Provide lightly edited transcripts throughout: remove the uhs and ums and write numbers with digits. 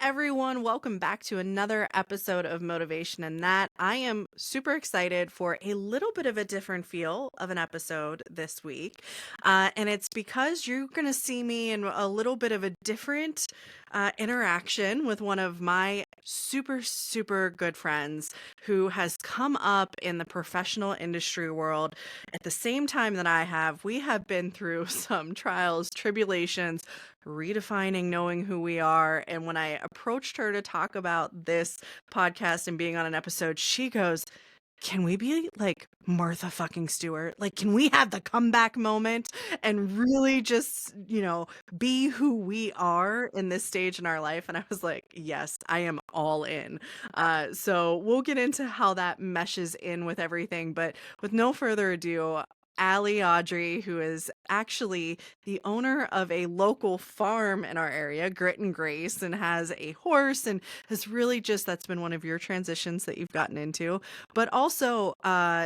everyone, welcome back to another episode of Motivation and That. I am super excited for a little bit of a different feel of an episode this week. And it's because you're going to see me in a little bit of a different interaction with one of my super good friends who has come up in the professional industry world at the same time that I have. We have been through some trials, tribulations, redefining knowing who we are. And when I approached her to talk about this podcast and being on an episode, she goes, "Can we be like Martha fucking Stewart? Like, can we have the comeback moment and really just, be who we are in this stage in our life?" And I was like, yes, I am all in. So we'll get into how that meshes in with everything. But with no further ado, Alli Audrey, who is actually the owner of a local farm in our area, Grit and Grace, and has a horse, and has really just, that's been one of your transitions that you've gotten into. But also,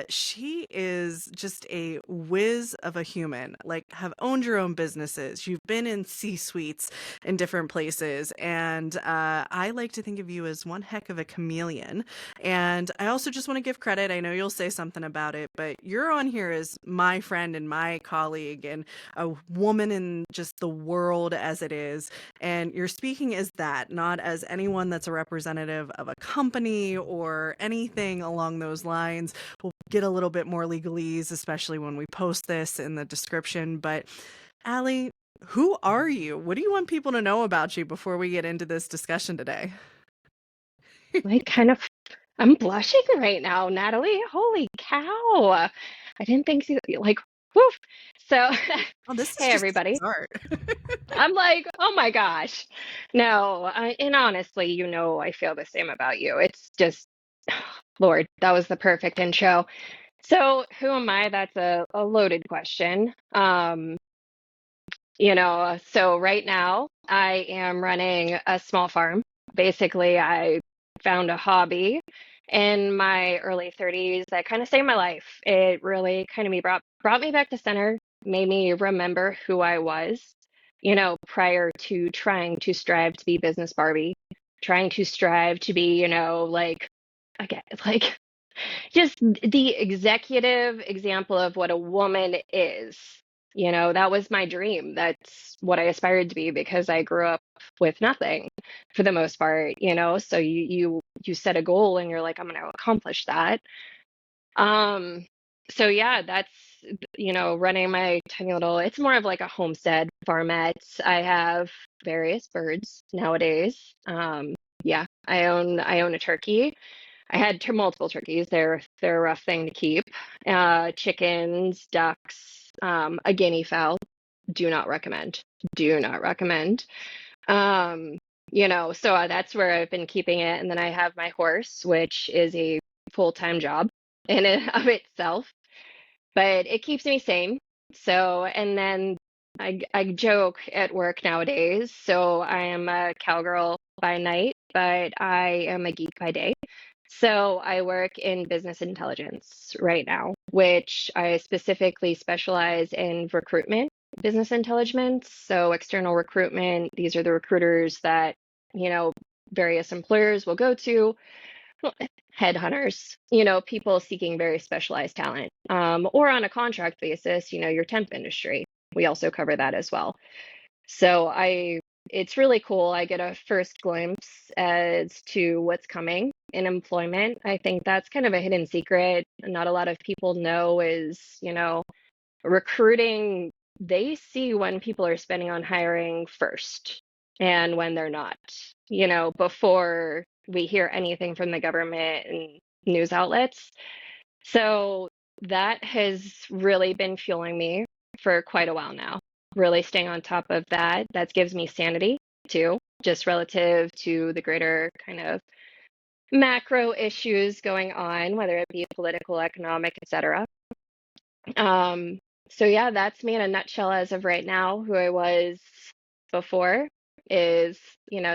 she is just a whiz of a human, like have owned your own businesses. You've been in C-suites in different places. And I like to think of you as one heck of a chameleon. And I also just want to give credit. I know you'll say something about it, but you're on here as my friend and my colleague and a woman in just the world as it is. And you're speaking as that, not as anyone that's a representative of a company or anything along those lines. We'll get a little bit more legalese, especially when we post this in the description. But Alli, who are you? What do you want people to know about you before we get into this discussion today? Like, kind of, I'm blushing right now, Natalie. Holy cow. I didn't think you, like, woof. So, Oh, this is hey, just the everybody. start. I'm like, oh my gosh. No, and honestly, I feel the same about you. It's just, Lord, that was the perfect intro. So, who am I? That's a loaded question. So right now I am running a small farm. Basically, I found a hobby in my early 30s that kind of saved my life. It really kind of brought me back to center, made me remember who I was, prior to trying to strive to be business Barbie, trying to strive to be, like again, like just the executive example of what a woman is. That was my dream. That's what I aspired to be because I grew up with nothing for the most part, so you set a goal and you're like, I'm going to accomplish that. Um, so yeah, that's running my tiny little, it's more of like a homestead farmette. I have various birds nowadays. Yeah, I own a turkey. I had multiple turkeys. They're a rough thing to keep. Chickens, ducks, a guinea fowl. Do not recommend. Do not recommend. Um, so that's where I've been keeping it. And then I have my horse, which is a full-time job in and of itself, but it keeps me sane. So, and then I joke at work nowadays. So I am a cowgirl by night, but I am a geek by day. So I work in business intelligence right now, which I specifically specialize in recruitment, business intelligence. So external recruitment, these are the recruiters that, you know, various employers will go to, well, headhunters, people seeking very specialized talent, or on a contract basis, your temp industry. We also cover that as well. So it's really cool. I get a first glimpse as to what's coming in employment. I think that's kind of a hidden secret. Not a lot of people know is, recruiting, they see when people are spending on hiring first and when they're not, before we hear anything from the government and news outlets. So that has really been fueling me for quite a while now, really staying on top of that. That gives me sanity too, just relative to the greater kind of macro issues going on, whether it be political, economic, etc. Um, so yeah, that's me in a nutshell as of right now. Who I was before is,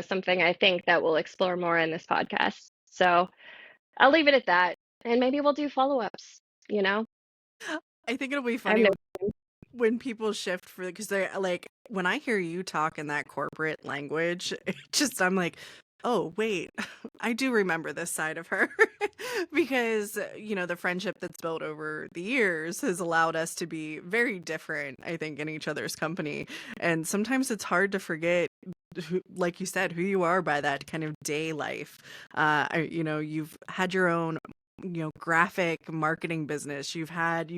something I think that we'll explore more in this podcast. So I'll leave it at that, and maybe we'll do follow-ups, you know? I think it'll be I have funny no when people shift for because they're like when I hear you talk in that corporate language, it just I'm like, Oh, wait. I do remember this side of her because, the friendship that's built over the years has allowed us to be very different, I think, in each other's company. And sometimes it's hard to forget, like you said, who you are by that kind of day life. You've had your own graphic marketing business. You've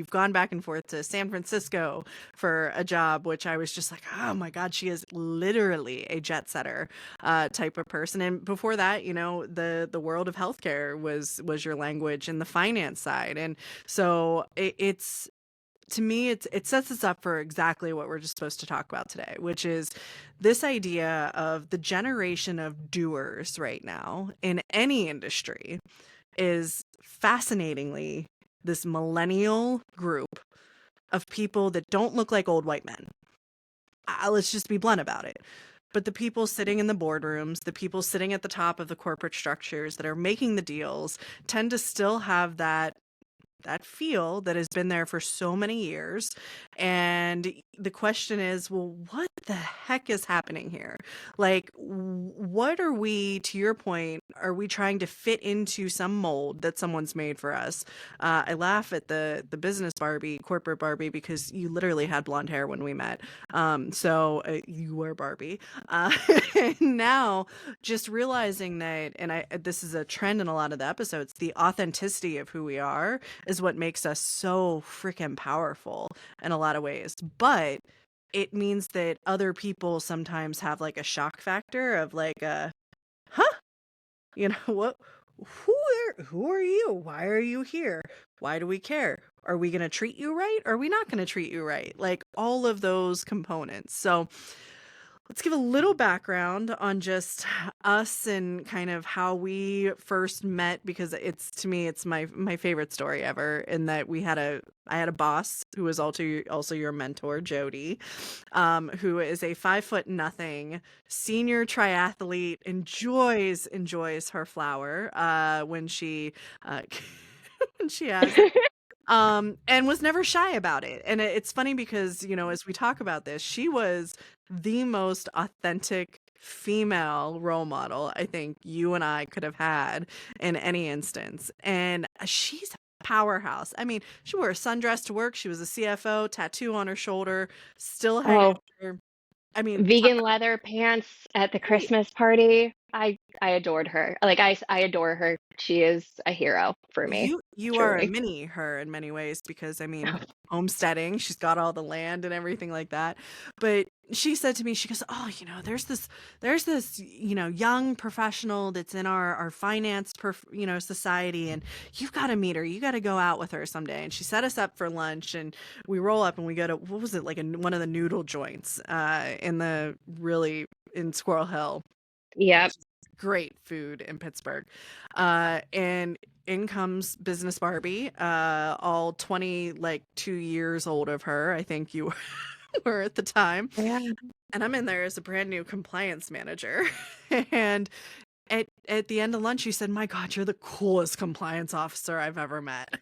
gone back and forth to San Francisco for a job, which I was just like, oh my God, she is literally a jet setter type of person. And before that, the world of healthcare was your language, and the finance side. And so it's to me, it sets us up for exactly what we're just supposed to talk about today, which is this idea of the generation of doers right now in any industry is fascinatingly this millennial group of people that don't look like old white men. Let's just be blunt about it. But the people sitting in the boardrooms, the people sitting at the top of the corporate structures that are making the deals tend to still have that feel that has been there for so many years. And the question is, well, what the heck is happening here? Like, what are we, to your point, are we trying to fit into some mold that someone's made for us? I laugh at the business Barbie, corporate Barbie, because you literally had blonde hair when we met. So you were Barbie. Uh, and now just realizing that, and this is a trend in a lot of the episodes, the authenticity of who we are is what makes us so freaking powerful in a lot of ways. But it means that other people sometimes have like a shock factor of like huh? What who are you? Why are you here? Why do we care? Are we going to treat you right? Are we not going to treat you right? Like all of those components. So let's give a little background on just us and kind of how we first met, because to me it's my favorite story ever, in that I had a boss who was also your mentor, Jody, who is a 5 foot nothing senior triathlete, enjoys her flower when she uh, when she has it, and was never shy about it. And it's funny because, as we talk about this, she was the most authentic female role model I think you and I could have had in any instance. And she's a powerhouse. I mean, she wore a sundress to work. She was a CFO, tattoo on her shoulder, still hanging Oh, out. I mean, vegan leather pants at the right. Christmas party. I adored her. Like I adore her. She is a hero for me, You are a truly. mini her in many ways, because I mean, homesteading, she's got all the land and everything like that. But she said to me, she goes, "Oh, there's this, young professional that's in our finance society, and you've got to meet her. You got to go out with her someday." And she set us up for lunch, and we roll up and we go to, what was it, like one of the noodle joints in Squirrel Hill, Yep. which is great food in Pittsburgh. And in comes Business Barbie, all 20, like 2 years old of her, I think you were at the time. Yeah. And I'm in there as a brand new compliance manager. And at the end of lunch, you said, "My God, you're the coolest compliance officer I've ever met."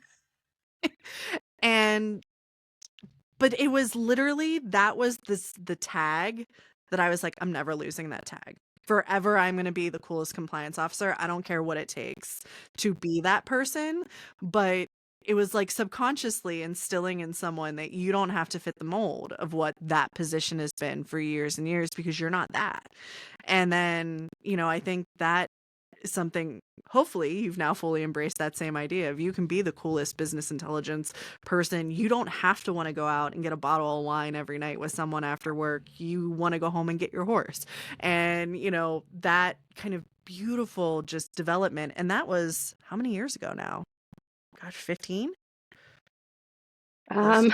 And but it was literally, that was the tag that I was like, I'm never losing that tag. Forever, I'm going to be the coolest compliance officer. I don't care what it takes to be that person. But it was like subconsciously instilling in someone that you don't have to fit the mold of what that position has been for years and years, because you're not that. And then, I think that something, hopefully you've now fully embraced that same idea of, you can be the coolest business intelligence person. You don't have to want to go out and get a bottle of wine every night with someone after work. You want to go home and get your horse. And that kind of beautiful just development. And that was how many years ago now? Gosh, 15 Um, close.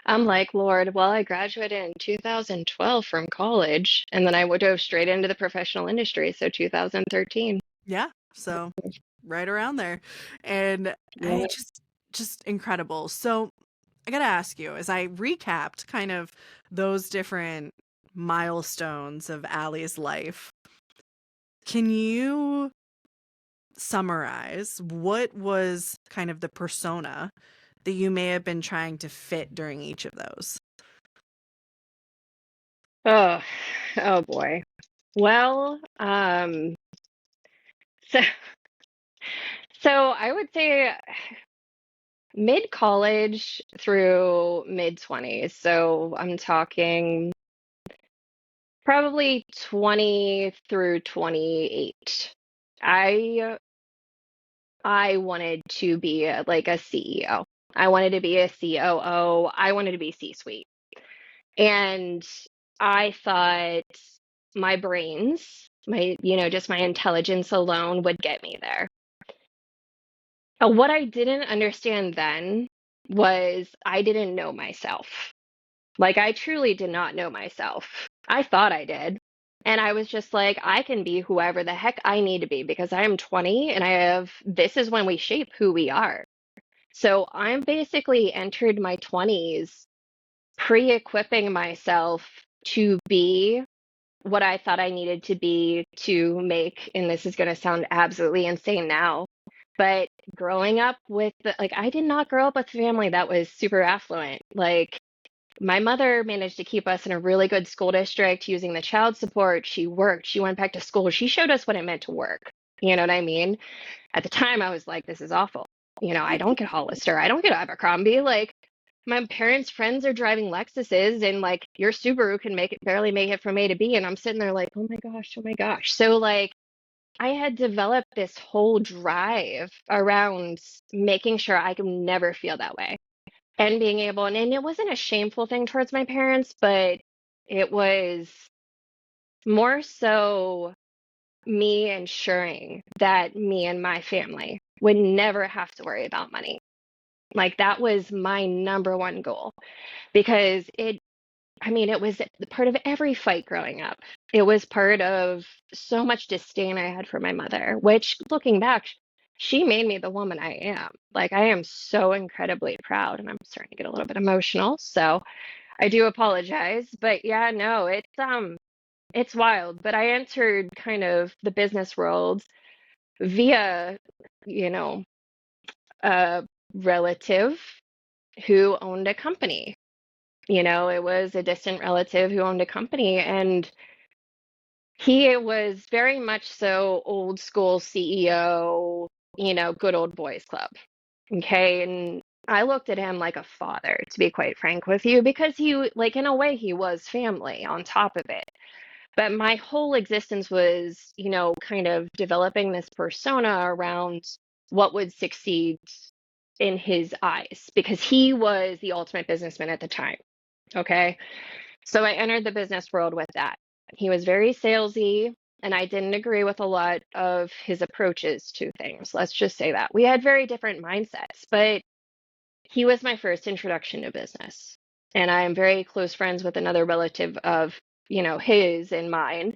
I'm like, Lord, well, I graduated in 2012 from college, and then I would dove straight into the professional industry, so 2013. Yeah, so right around there. And I Yeah. just incredible. So I gotta ask you, as I recapped kind of those different milestones of Allie's life, can you summarize what was kind of the persona that you may have been trying to fit during each of those? Oh, oh boy. Well, So, so I would say mid college through mid 20s. So I'm talking probably 20 through 28. I I wanted to be like a CEO. I wanted to be a COO. I wanted to be C-suite. And I thought my brains, just my intelligence alone would get me there. What I didn't understand then was I didn't know myself. Like, I truly did not know myself. I thought I did. And I was just like, I can be whoever the heck I need to be because I am 20 and this is when we shape who we are. So I'm basically entered my 20s pre-equipping myself to be what I thought I needed to be to make, and this is going to sound absolutely insane now, but growing up I did not grow up with a family that was super affluent. Like, my mother managed to keep us in a really good school district using the child support. She worked, she went back to school, she showed us what it meant to work. You know what I mean? At the time, I was like, this is awful. I don't get Hollister, I don't get Abercrombie. Like, my parents' friends are driving Lexuses, and like your Subaru can barely make it from A to B. And I'm sitting there like, oh my gosh, oh my gosh. So, like, I had developed this whole drive around making sure I could never feel that way and being able, and it wasn't a shameful thing towards my parents, but it was more so me ensuring that me and my family would never have to worry about money. Like, that was my number one goal because it was part of every fight growing up. It was part of so much disdain I had for my mother, which, looking back, she made me the woman I am. Like, I am so incredibly proud, and I'm starting to get a little bit emotional, so I do apologize. But yeah, no, it's wild. But I entered kind of the business world via, you know, a relative who owned a company. It was a distant relative who owned a company, and he was very much so old school CEO, good old boys club. Okay. And I looked at him like a father, to be quite frank with you, because like, in a way, he was family on top of it. But my whole existence was, kind of developing this persona around what would succeed in his eyes, because he was the ultimate businessman at the time. Okay. So I entered the business world with that. He was very salesy, and I didn't agree with a lot of his approaches to things. Let's just say that. We had very different mindsets, but he was my first introduction to business. And I am very close friends with another relative of, his and mine.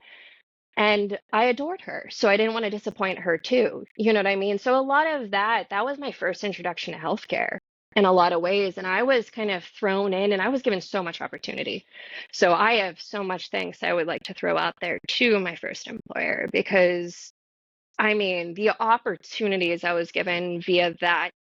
And I adored her. So I didn't want to disappoint her too. You know what I mean? So a lot of that was my first introduction to healthcare in a lot of ways. And I was kind of thrown in, and I was given so much opportunity. So I have so much thanks I would like to throw out there to my first employer, because the opportunities I was given via that,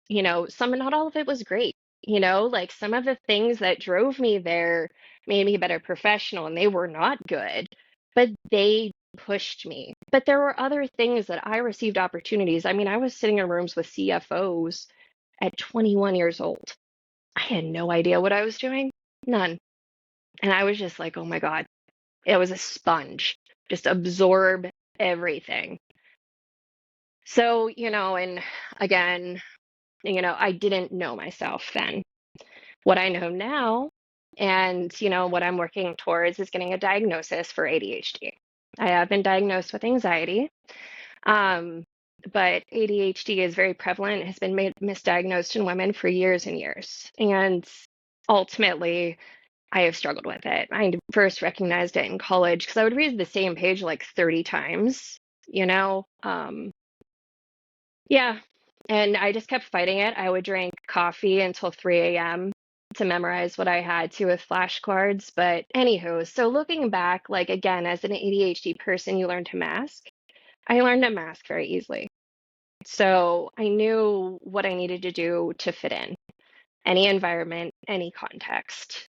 not all of it was great. Like, some of the things that drove me there made me a better professional, and they were not good, but they pushed me. But there were other things that I received opportunities. I was sitting in rooms with CFOs at 21 years old. I had no idea what I was doing, none. And I was just like, oh my God, it was a sponge, just absorb everything. So, and again, I didn't know myself then. What I know now, and, what I'm working towards, is getting a diagnosis for ADHD. I have been diagnosed with anxiety, um, but ADHD is very prevalent, has been misdiagnosed in women for years and years. And ultimately, I have struggled with it. I first recognized it in college because I would read the same page like 30 times, you know? Yeah. And I just kept fighting it. I would drink coffee until 3 a.m. to memorize what I had to with flashcards. But anywho, so looking back, like, again, as an ADHD person, you learn to mask. I learned to mask very easily. So I knew what I needed to do to fit in any environment, any context.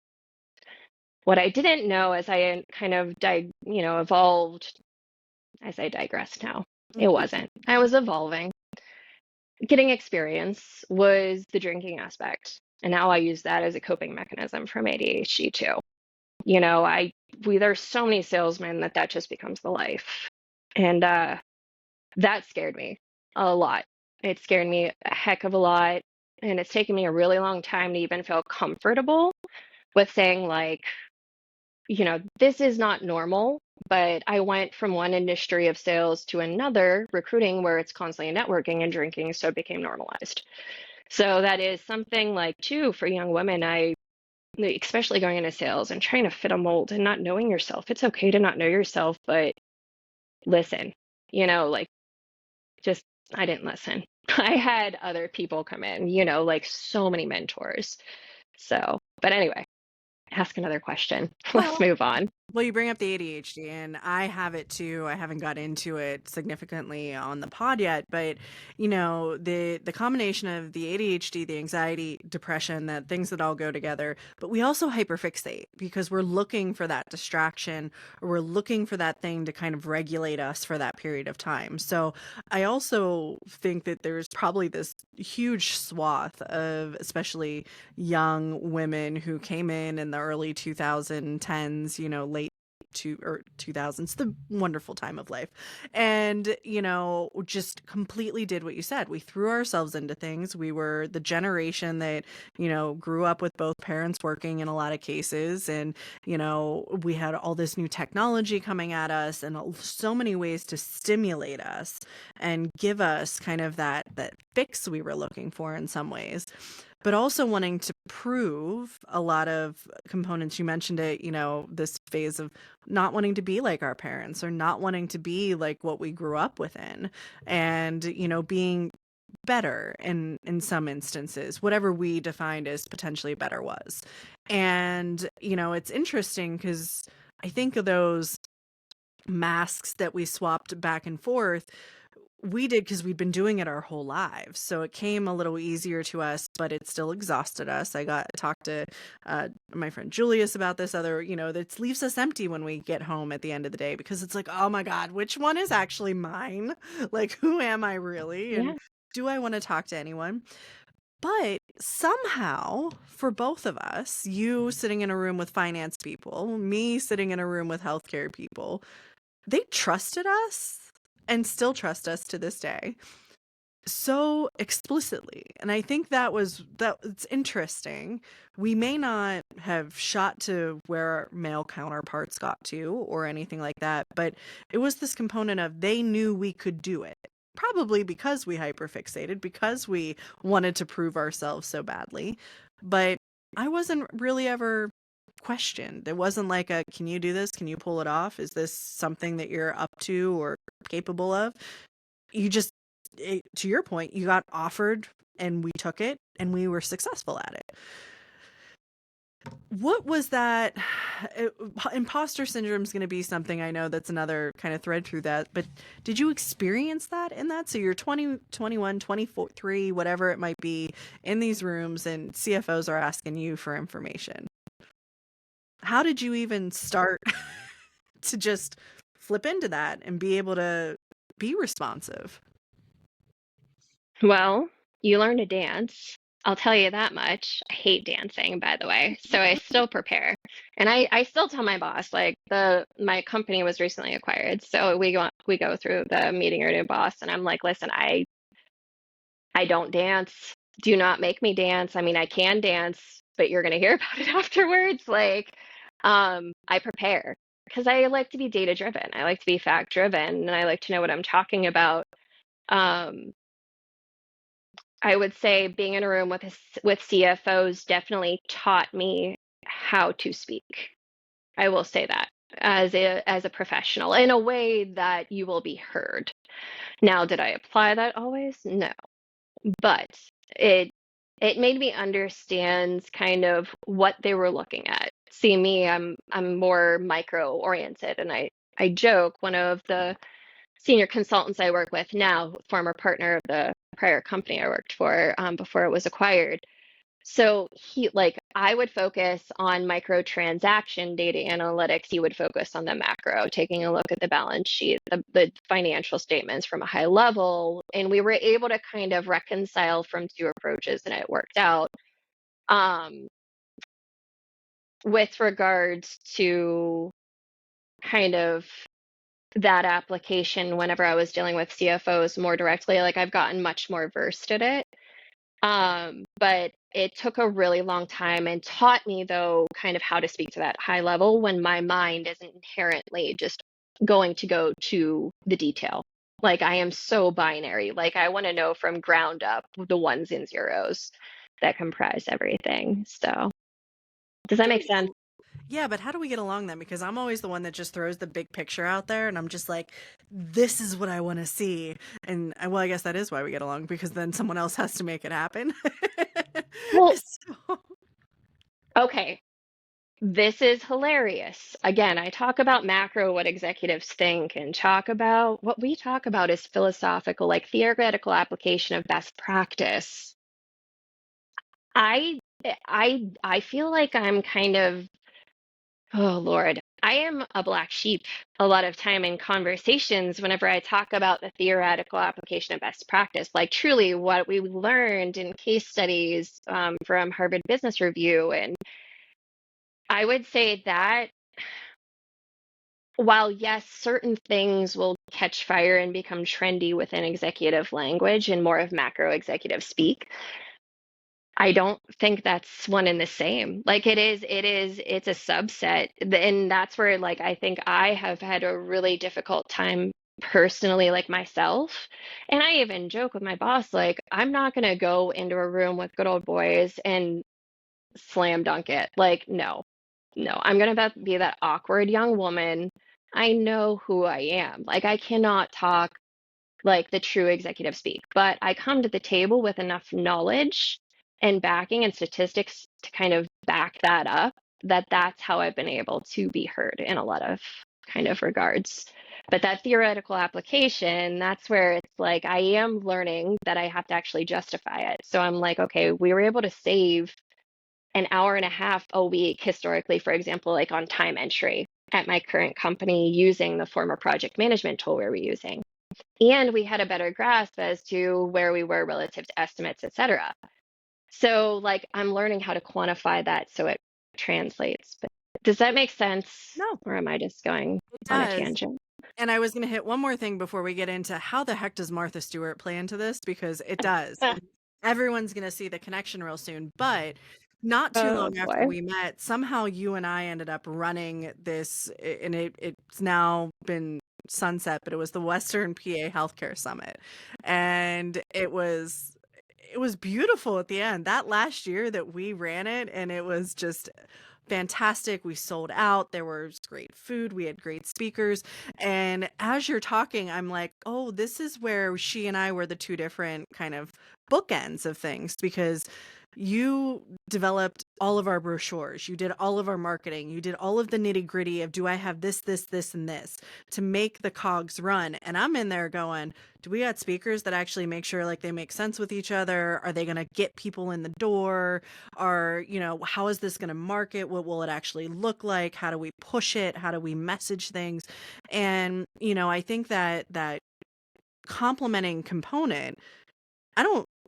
What I didn't know as I kind of evolved, as I digress now. It wasn't. I was evolving. Getting experience was the drinking aspect. And now I use that as a coping mechanism from ADHD too. You know, there's so many salesmen that just becomes the life. And that scared me a lot. It scared me a heck of a lot. And it's taken me a really long time to even feel comfortable with saying, like, this is not normal. But I went from one industry of sales to another, recruiting, where it's constantly networking and drinking, so it became normalized. So that is something like, too, for young women, especially going into sales and trying to fit a mold and not knowing yourself. It's okay to not know yourself, but listen, like, just, I didn't listen. I had other people come in, like so many mentors. So, but anyway, ask another question. Let's Well, move on. Well, you bring up the ADHD, and I have it too. I haven't got into it significantly on the pod yet, but the combination of the ADHD, the anxiety, depression, that things that all go together. But we also hyperfixate because we're looking for that distraction, or we're looking for that thing to kind of regulate us for that period of time. So I also think that there's probably this huge swath of especially young women who came in the early 2010s, late 2000s, the wonderful time of life, and just completely did what you said. We threw ourselves into things. We were the generation that grew up with both parents working in a lot of cases, and we had all this new technology coming at us, and so many ways to stimulate us and give us kind of that fix we were looking for in some ways, but also wanting to prove a lot of components. You mentioned it, this phase of not wanting to be like our parents, or not wanting to be like what we grew up within, and, being better in some instances, whatever we defined as potentially better was. And, it's interesting because I think of those masks that we swapped back and forth, we did because we'd been doing it our whole lives. So it came a little easier to us, but it still exhausted us. I got talked to my friend Julius about this other, that leaves us empty when we get home at the end of the day, because it's like, oh my God, which one is actually mine? Like, who am I really? And Yeah. do I want to talk to anyone? But somehow, for both of us, you sitting in a room with finance people, me sitting in a room with healthcare people, they trusted us and still trust us to this day so explicitly. And I think it's interesting. We may not have shot to where our male counterparts got to or anything like that, but it was this component of they knew we could do it. Probably because we hyperfixated, because we wanted to prove ourselves so badly. But I wasn't really ever questioned. It wasn't like can you do this? Can you pull it off? Is this something that you're up to or capable of? You just, to your point, you got offered and we took it and we were successful at it. What was that? Imposter syndrome is going to be something, I know that's another kind of thread through that, but did you experience that in that? So you're 20, 21, 23, whatever it might be, in these rooms, and CFOs are asking you for information. How did you even start to just flip into that and be able to be responsive? Well, you learn to dance. I'll tell you that much. I hate dancing, by the way. So I still prepare. And I still tell my boss, like, my company was recently acquired. So we go through the meeting our new boss, and I'm like, listen, I don't dance. Do not make me dance. I mean, I can dance, but you're gonna hear about it afterwards. Like, I prepare because I like to be data driven. I like to be fact driven, and I like to know what I'm talking about. Um, I would say being in a room with CFOs definitely taught me how to speak. I will say that as a professional in a way that you will be heard. Now, did I apply that always? No, but it it made me understand kind of what they were looking at. See me, I'm more micro oriented, and I joke, one of the senior consultants I work with now, former partner of the prior company I worked for, before it was acquired, So I would focus on microtransaction data analytics. He would focus on the macro, taking a look at the balance sheet, the financial statements from a high level. And we were able to kind of reconcile from two approaches, and it worked out. Um, with regards to kind of that application, whenever I was dealing with CFOs more directly, like I've gotten much more versed at it. But it took a really long time and taught me, though, kind of how to speak to that high level when my mind isn't inherently just going to go to the detail. Like I am so binary. Like I want to know from ground up the ones and zeros that comprise everything. So, does that Do make we sense? Yeah, but how do we get along then? Because I'm always the one that just throws the big picture out there, and I'm just like, this is what I want to see. And well, I guess that is why we get along, because then someone else has to make it happen. Well, So, okay. This is hilarious. Again, I talk about macro, what executives think, and talk about what we talk about is philosophical, like theoretical application of best practice. I I feel like I'm kind of, oh Lord, I am a black sheep a lot of time in conversations whenever I talk about the theoretical application of best practice, like truly what we learned in case studies from Harvard Business Review. And I would say that while yes, certain things will catch fire and become trendy within executive language and more of macro executive speak, I don't think that's one and the same. Like it's a subset. And that's where like I think I have had a really difficult time personally, like myself. And I even joke with my boss, like, I'm not gonna go into a room with good old boys and slam dunk it. Like, no, no, I'm gonna be that awkward young woman. I know who I am. Like, I cannot talk like the true executive speak, but I come to the table with enough knowledge and backing and statistics to kind of back that up, that that's how I've been able to be heard in a lot of kind of regards. But that theoretical application, that's where it's like I am learning that I have to actually justify it. So I'm like, okay, we were able to save an hour and a half a week historically, for example, like on time entry at my current company using the former project management tool we were using. And we had a better grasp as to where we were relative to estimates, et cetera. So like I'm learning how to quantify that so it translates. But does that make sense? no, Or am I just going it on a does. tangent? And I was going to hit one more thing before we get into how the heck does Martha Stewart play into this, because it does. And everyone's going to see the connection real soon. But not too Oh long after boy. we met, somehow you and I ended up running this, and it's now been sunset, but it was the Western PA Healthcare Summit. And it was beautiful at the end. That last year that we ran it, and it was just fantastic. We sold out. There was great food. We had great speakers. And as you're talking, I'm like, oh, this is where she and I were the two different kind of bookends of things, because you developed all of our brochures, you did all of our marketing, you did all of the nitty gritty of, do I have this, and this to make the cogs run? And I'm in there going, do we got speakers that actually make sure like they make sense with each other? Are they going to get people in the door? How is this going to market? What will it actually look like? How do we push it? How do we message things? And, I think that complementing component,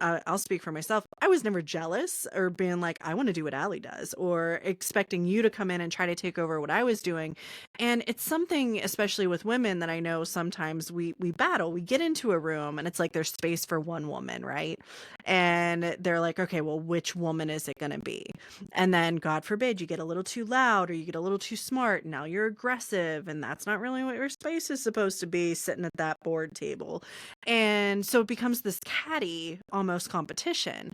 I'll speak for myself. I was never jealous or being like, I want to do what Allie does, or expecting you to come in and try to take over what I was doing. And it's something, especially with women, that I know sometimes we battle. We get into a room and it's like there's space for one woman, right? And they're like, okay, well, which woman is it going to be? And then, God forbid, you get a little too loud or you get a little too smart. Now you're aggressive, and that's not really what your space is supposed to be, sitting at that board table. And so it becomes this catty almost competition.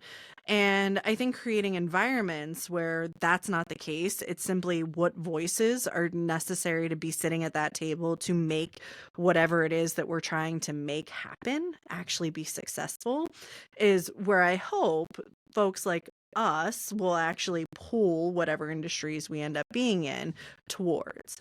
And I think creating environments where that's not the case, it's simply what voices are necessary to be sitting at that table to make whatever it is that we're trying to make happen actually be successful, is where I hope folks like us will actually pull whatever industries we end up being in towards.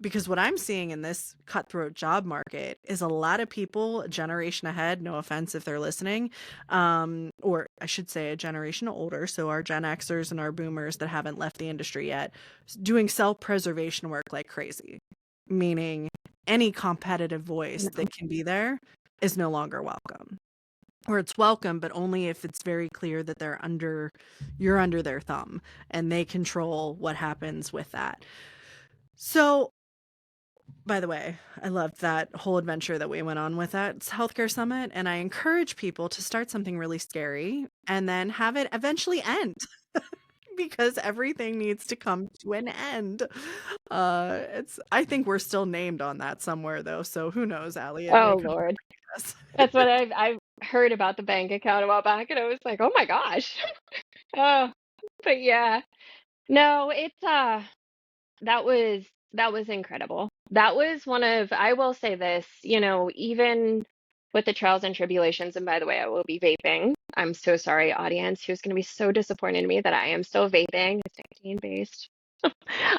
Because what I'm seeing in this cutthroat job market is a lot of people, a generation ahead, no offense if they're listening, or I should say a generation older, so our Gen Xers and our boomers that haven't left the industry yet, doing self-preservation work like crazy, meaning any competitive voice No. that can be there is no longer welcome. Or it's welcome, but only if it's very clear that you're under their thumb and they control what happens with that. So, by the way, I loved that whole adventure that we went on with that healthcare summit. And I encourage people to start something really scary and then have it eventually end because everything needs to come to an end. I think we're still named on that somewhere though. So who knows, Allie, it may Oh come Lord. to us. That's what I've heard about the bank account a while back, and I was like, oh my gosh. Oh, but yeah. No, it's that was that was incredible. That was one of, I will say this, even with the trials and tribulations, and by the way, I will be vaping. I'm so sorry, audience, who's going to be so disappointed in me that I am still vaping. It's nicotine based.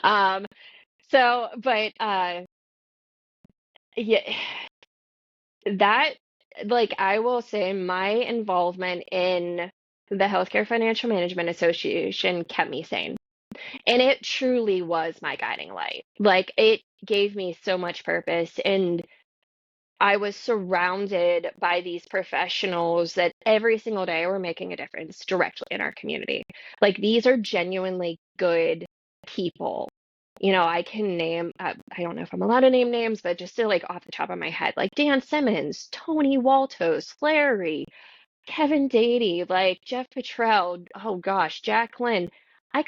Um, but yeah, that, like, I will say my involvement in the Healthcare Financial Management Association kept me sane. And it truly was my guiding light. Like, it gave me so much purpose. And I was surrounded by these professionals that every single day were making a difference directly in our community. Like, these are genuinely good people. I can name, I don't know if I'm allowed to name names, but just to, like, off the top of my head, like Dan Simmons, Tony Waltos, Larry, Kevin Dady, like Jeff Petrell, oh gosh, Jacqueline. I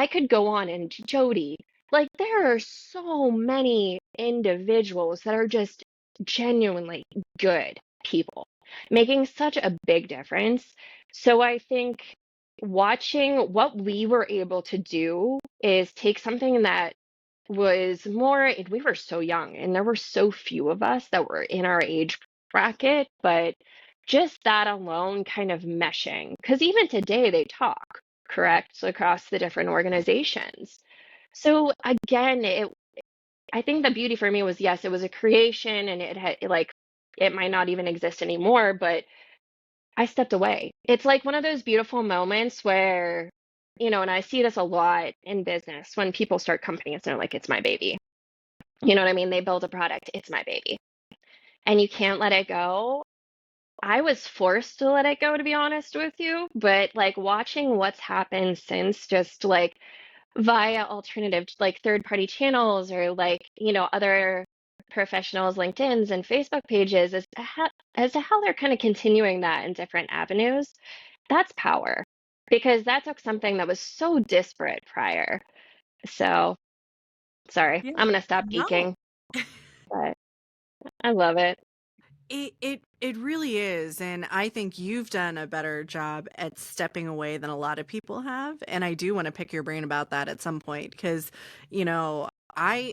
could go on, and Jody. Like, there are so many individuals that are just genuinely good people, making such a big difference. So I think watching what we were able to do is take something that was more, and we were so young and there were so few of us that were in our age bracket, but just that alone kind of meshing. Because even today they talk, correct, across the different organizations. So again, I think the beauty for me was, yes, it was a creation and it had, like, it might not even exist anymore, but I stepped away. It's like one of those beautiful moments where, and I see this a lot in business when people start companies and they're like, it's my baby. You know what I mean? They build a product, it's my baby. And you can't let it go. I was forced to let it go, to be honest with you, but like watching what's happened since, just like via alternative, like third party channels, or like, other professionals, LinkedIn's and Facebook pages, as to how they're kind of continuing that in different avenues, that's power. Because that took something that was so disparate prior. So, sorry, Yeah. I'm gonna stop No. geeking, but I love it. It really is, and I think you've done a better job at stepping away than a lot of people have, and I do want to pick your brain about that at some point because, you know, I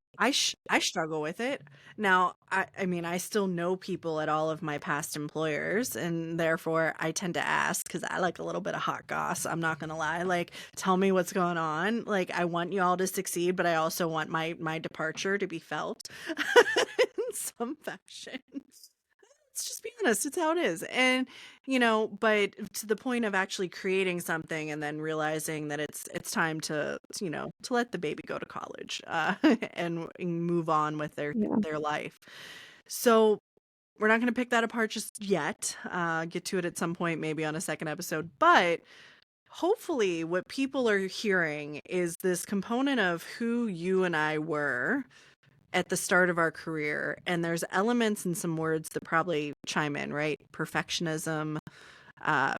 struggle with it. Now, I mean, I still know people at all of my past employers, and therefore I tend to ask because I like a little bit of hot goss. I'm not gonna lie, like, tell me what's going on. Like, I want you all to succeed, but I also want my departure to be felt in some fashion. Let's just be honest, it's how it is. And, but to the point of actually creating something and then realizing that it's time to let the baby go to college, and move on with Yeah. their life. So we're not going to pick that apart just yet. Get to it at some point, maybe on a second episode. But hopefully, what people are hearing is this component of who you and I were at the start of our career, and there's elements and some words that probably chime in, right? Perfectionism, uh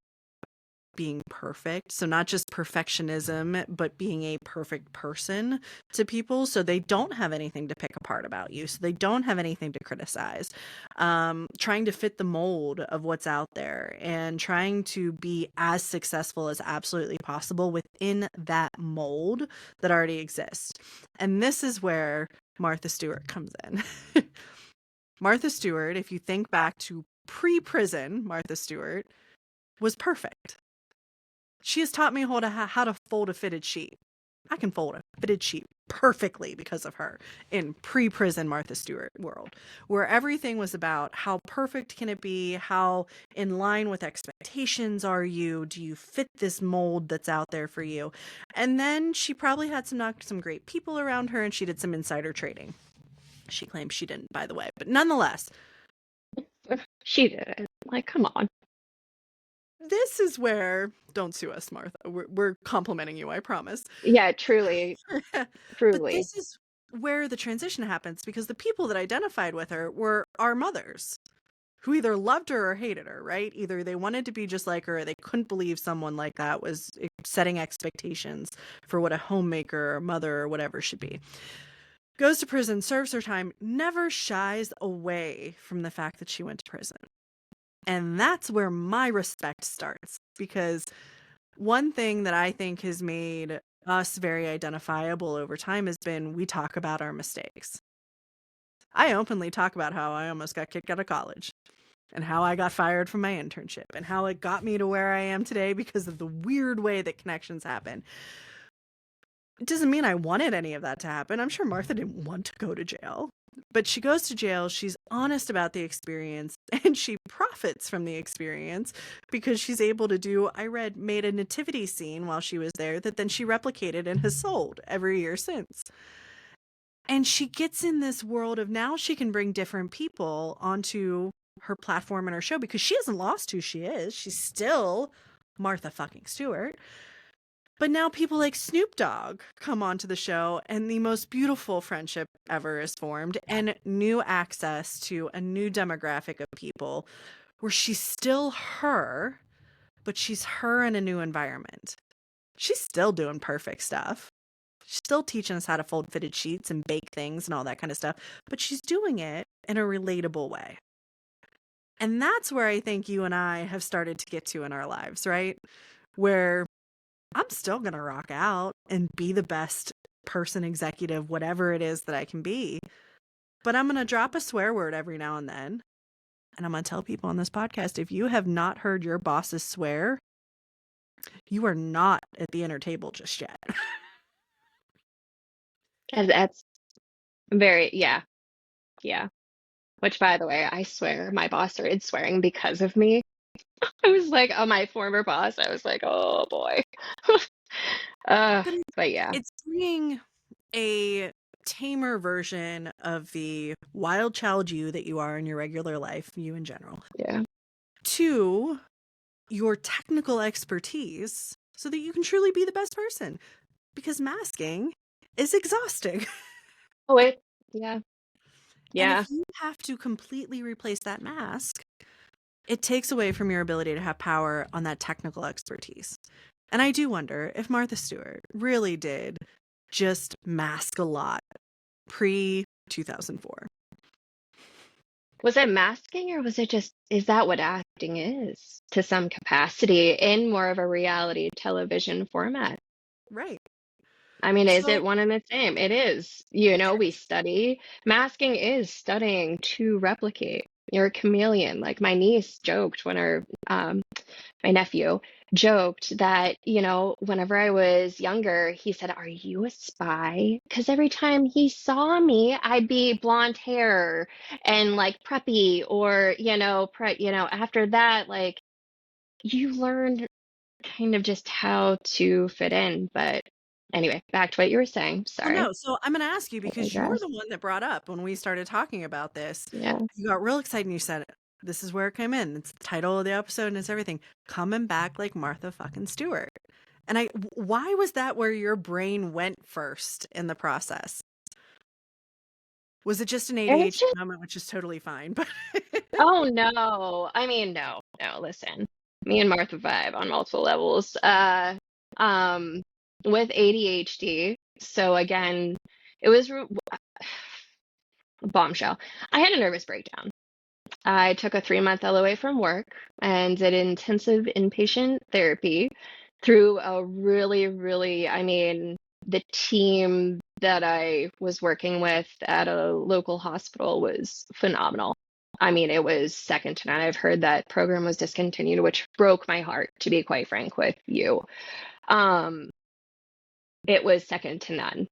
being perfect, so not just perfectionism but being a perfect person to people, so they don't have anything to pick apart about you, so they don't have anything to criticize. Trying to fit the mold of what's out there and trying to be as successful as absolutely possible within that mold that already exists. And this is where Martha Stewart comes in. Martha Stewart, if you think back to pre-prison, Martha Stewart was perfect. She has taught me how to fold a fitted sheet. I can fold a fitted sheet perfectly because of her in pre-prison Martha Stewart world, where everything was about how perfect can it be, how in line with expectations are you, do you fit this mold that's out there for you? And then she probably had some great people around her, and she did some insider trading. She claims she didn't, by the way, but nonetheless, She did it. Like, come on. this is where, don't sue us, Martha. We're complimenting you, I promise. Yeah, truly, But truly. this is where the transition happens, because the people that identified with her were our mothers, who either loved her or hated her, right? Either they wanted to be just like her, or they couldn't believe someone like that was setting expectations for what a homemaker or mother or whatever should be. Goes to prison, serves her time, never shies away from the fact that she went to prison. And that's where my respect starts, because one thing that I think has made us very identifiable over time has been we talk about our mistakes. I openly talk about how I almost got kicked out of college and how I got fired from my internship and how it got me to where I am today because of the weird way that connections happen. It doesn't mean I wanted any of that to happen. I'm sure Martha didn't want to go to jail. But she goes to jail, she's honest about the experience, and she profits from the experience because she's able to made a nativity scene while she was there that then she replicated and has sold every year since. And she gets in this world of now she can bring different people onto her platform and her show because she hasn't lost who she is. She's still Martha fucking Stewart. But now people like Snoop Dogg come onto the show, and the most beautiful friendship ever is formed, and new access to a new demographic of people where she's still her, but she's her in a new environment. She's still doing perfect stuff. She's still teaching us how to fold fitted sheets and bake things and all that kind of stuff, but she's doing it in a relatable way. And that's where I think you and I have started to get to in our lives, right? Where I'm still going to rock out and be the best person, executive, whatever it is that I can be. But I'm going to drop a swear word every now and then. And I'm going to tell people on this podcast, if you have not heard your bosses swear, you are not at the inner table just yet. And that's very, yeah, yeah. Which, by the way, I swear my boss started swearing because of me. I was like, oh, my former boss, I was like, oh boy. But But yeah, it's bringing a tamer version of the wild child you that you are in your regular life, you in general, yeah. to your technical expertise so that you can truly be the best person. Because masking is exhausting. Oh, wait. Yeah, And yeah. if you have to completely replace that mask, it takes away from your ability to have power on that technical expertise. And I do wonder if Martha Stewart really did just mask a lot pre 2004. Was it masking or was it just, is that what acting is to some capacity in more of a reality television format? Right. I mean, is it So, one and the same? It is. You know, we study. Masking is studying to replicate. You're a chameleon. Like my niece joked when my nephew joked that, whenever I was younger, he said, "Are you a spy?" Because every time he saw me, I'd be blonde hair and like preppy or, after that, like you learn kind of just how to fit in. But anyway, back to what you were saying. well, Sorry, no. So I'm going to ask you I because you're digress. the one that brought up when we started talking about this. Yeah. You got real excited and you said, this is where it came in. It's the title of the episode and it's everything. Coming back like Martha fucking Stewart. And why was that where your brain went first in the process? Was it just an It was ADHD just, moment, which is totally fine, but oh no. I mean, no, no, listen. Me and Martha vibe on multiple levels. Um, with ADHD. So again, it was bombshell. I had a nervous breakdown. I took a 3-month LOA from work and did intensive inpatient therapy through a really, really, I mean, the team that I was working with at a local hospital was phenomenal. I mean, it was second to none. I've heard that program was discontinued, which broke my heart, to be quite frank with you. Um, it was second to none.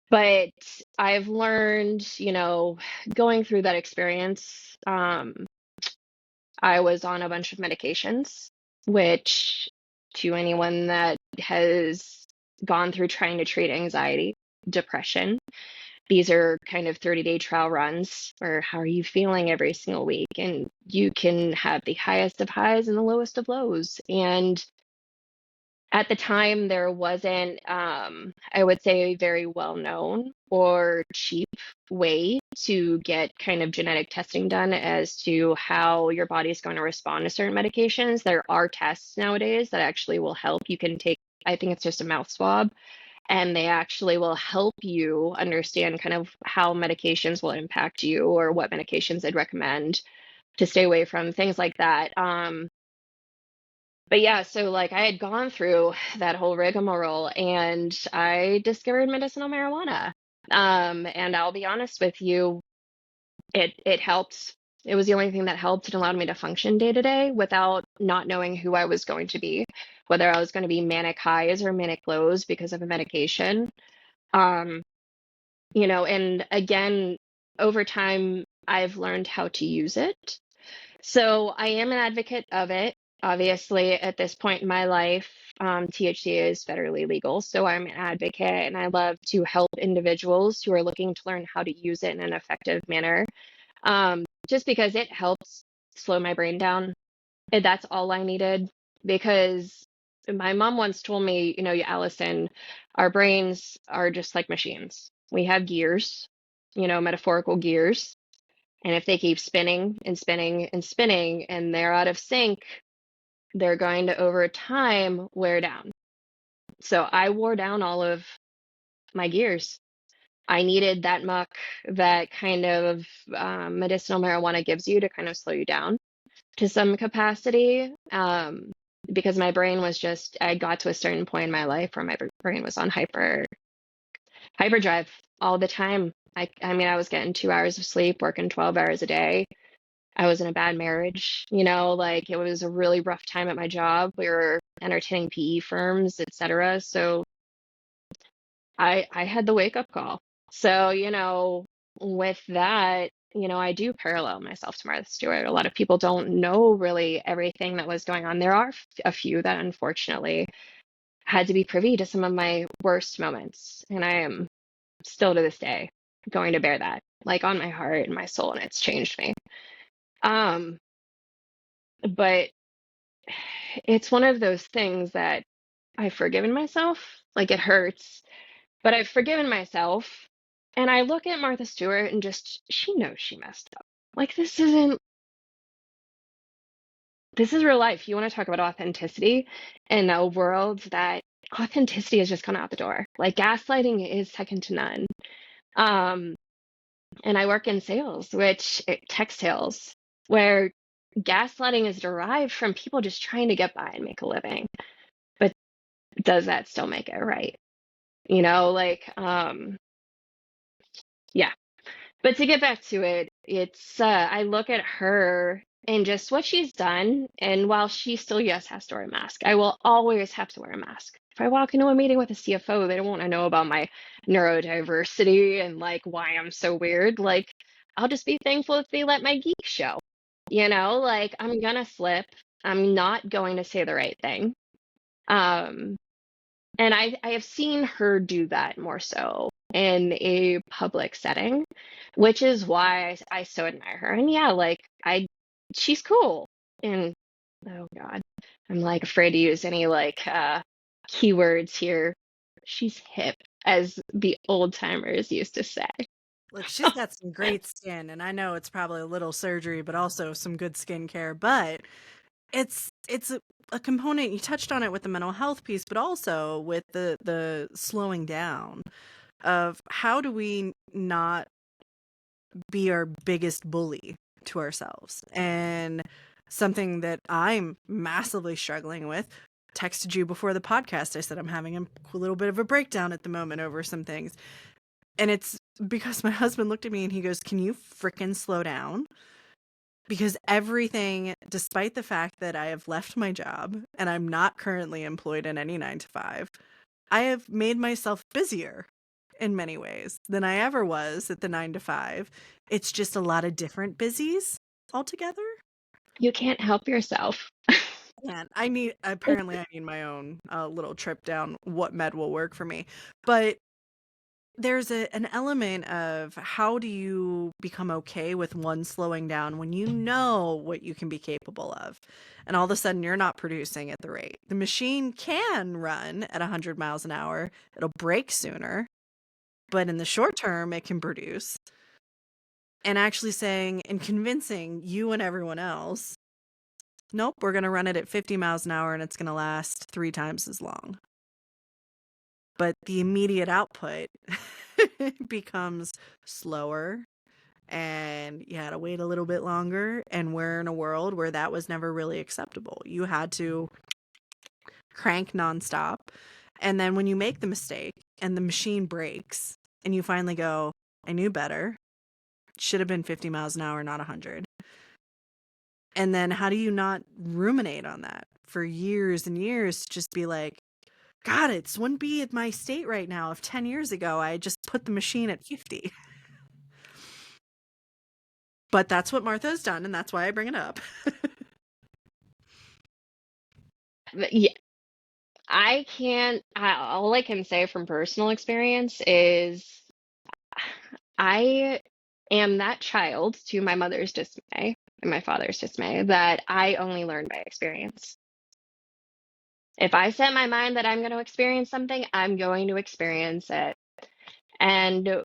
But I've learned, going through that experience, I was on a bunch of medications, which to anyone that has gone through trying to treat anxiety, depression, these are kind of 30-day trial runs or how are you feeling every single week? And you can have the highest of highs and the lowest of lows. And at the time, there wasn't, I would say, a very well known or cheap way to get kind of genetic testing done as to how your body is going to respond to certain medications. There are tests nowadays that actually will help. You can take, I think it's just a mouth swab, and they actually will help you understand kind of how medications will impact you or what medications I'd recommend to stay away from, things like that. But yeah, so like I had gone through that whole rigmarole and I discovered medicinal marijuana. And I'll be honest with you, it helped. It was the only thing that helped and allowed me to function day to day without not knowing who I was going to be, whether I was going to be manic highs or manic lows because of a medication. Um, and again, over time, I've learned how to use it. So I am an advocate of it. Obviously, at this point in my life, THC is federally legal. So I'm an advocate and I love to help individuals who are looking to learn how to use it in an effective manner. Just because it helps slow my brain down. And that's all I needed because my mom once told me, Allison, our brains are just like machines. We have gears, metaphorical gears. And if they keep spinning and spinning and spinning and they're out of sync, they're going to over time wear down. So I wore down all of my gears. I needed that muck that kind of medicinal marijuana gives you to kind of slow you down to some capacity. Because my brain was just, I got to a certain point in my life where my brain was on hyperdrive all the time. I mean, I was getting 2 hours of sleep, working 12 hours a day. I was in a bad marriage, like it was a really rough time at my job. We were entertaining PE firms, etc. So I had the wake up call. So, with that, I do parallel myself to Martha Stewart. A lot of people don't know really everything that was going on. There are a few that unfortunately had to be privy to some of my worst moments. And I am still to this day going to bear that, like on my heart and my soul, and it's changed me. Um, but it's one of those things that I've forgiven myself. Like it hurts, but I've forgiven myself. And I look at Martha Stewart and just, she knows she messed up. Like this is real life. You want to talk about authenticity in a world that authenticity has just gone out the door. Like gaslighting is second to none. Um, and I work in sales, tech sales, where gaslighting is derived from people just trying to get by and make a living. But does that still make it right? Yeah. But to get back to it, I look at her and just what she's done, and while she still, yes, has to wear a mask, I will always have to wear a mask. If I walk into a meeting with a CFO, they don't want to know about my neurodiversity and like why I'm so weird. Like, I'll just be thankful if they let my geek show. Like I'm gonna slip. I'm not going to say the right thing. Um, and I have seen her do that more so in a public setting, which is why I so admire her. And yeah, like she's cool. And oh God, I'm like afraid to use any like keywords here. She's hip, as the old timers used to say. Look, she's got some great skin, and I know it's probably a little surgery, but also some good skincare. But it's a component. You touched on it with the mental health piece, but also with the slowing down of how do we not be our biggest bully to ourselves. And something that I'm massively struggling with. Texted you before the podcast. I said I'm having a little bit of a breakdown at the moment over some things. And it's because my husband looked at me and he goes, "Can you frickin' slow down?" Because everything, despite the fact that I have left my job and I'm not currently employed in any 9 to 5, I have made myself busier in many ways than I ever was at the 9 to 5. It's just a lot of different busies altogether. You can't help yourself. And apparently I need my own little trip down what med will work for me. But there's an element of how do you become okay with one slowing down when you know what you can be capable of, and all of a sudden you're not producing at the rate the machine can run at 100 miles an hour. It'll break sooner, but in the short term it can produce. And actually saying and convincing you and everyone else, nope, we're going to run it at 50 miles an hour and it's going to last 3 times as long. But the immediate output becomes slower, and you had to wait a little bit longer. And we're in a world where that was never really acceptable. You had to crank nonstop. And then when you make the mistake and the machine breaks and you finally go, I knew better. Should have been 50 miles an hour, not 100. And then how do you not ruminate on that for years and years? Just be like, God, it wouldn't be at my state right now if 10 years ago I just put the machine at 50. But that's what Martha has done, and that's why I bring it up. Yeah, I can't, all I can say from personal experience is I am that child to my mother's dismay and my father's dismay that I only learn by experience. If I set my mind that I'm going to experience something, I'm going to experience it. And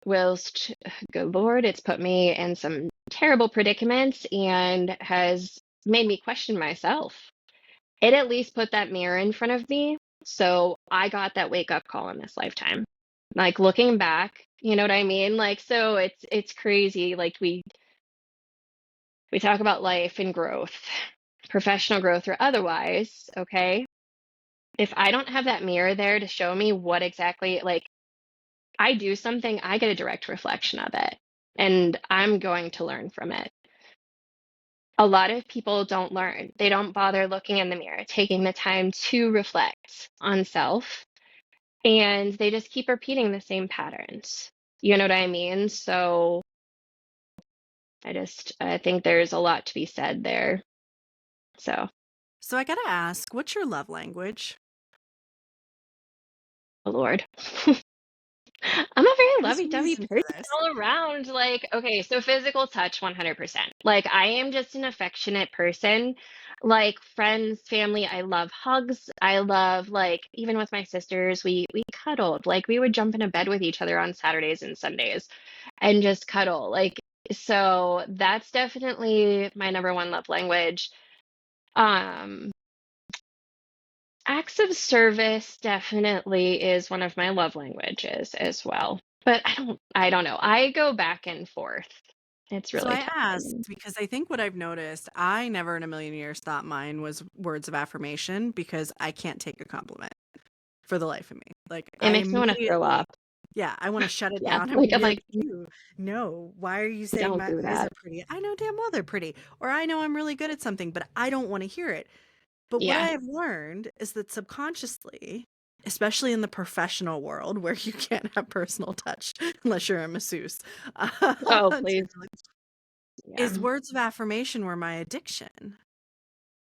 whilst, good Lord, it's put me in some terrible predicaments and has made me question myself, it at least put that mirror in front of me. So I got that wake up call in this lifetime. Like looking back, you know what I mean? Like, so it's crazy. Like we talk about life and growth, professional growth or otherwise, okay? If I don't have that mirror there to show me what exactly, like I do something, I get a direct reflection of it, and I'm going to learn from it. A lot of people don't learn. They don't bother looking in the mirror, taking the time to reflect on self, and they just keep repeating the same patterns. You know what I mean? So I think there's a lot to be said there. So, So I gotta ask, what's your love language? oh Lord. I'm a very There's a lovey-dovey reason for person this. all around. Like, okay, so physical touch 100%. Like, I am just an affectionate person. Like, friends, family, I love hugs. I love, like, even with my sisters, we cuddled. Like, we would jump in a bed with each other on Saturdays and Sundays and just cuddle. Like, so that's definitely my number one love language. Um, Acts of service definitely is one of my love languages as well. But I don't know. I go back and forth. It's So really I tough for asked me. because I think what I've noticed, I never in a million years thought mine was words of affirmation because I can't take a compliment for the life of me. Like It I makes me want to throw immediately, up. yeah, I want to shut it Yeah. down. I Like want to I'm be like, like, ew, no, why are you saying don't my do eyes are that. pretty? I know damn well they're pretty. Or I know I'm really good at something, but I don't want to hear it. But what I Yeah. have learned is that subconsciously, especially in the professional world where you can't have personal touch unless you're a masseuse, Oh, please. Yeah. is words of affirmation were my addiction.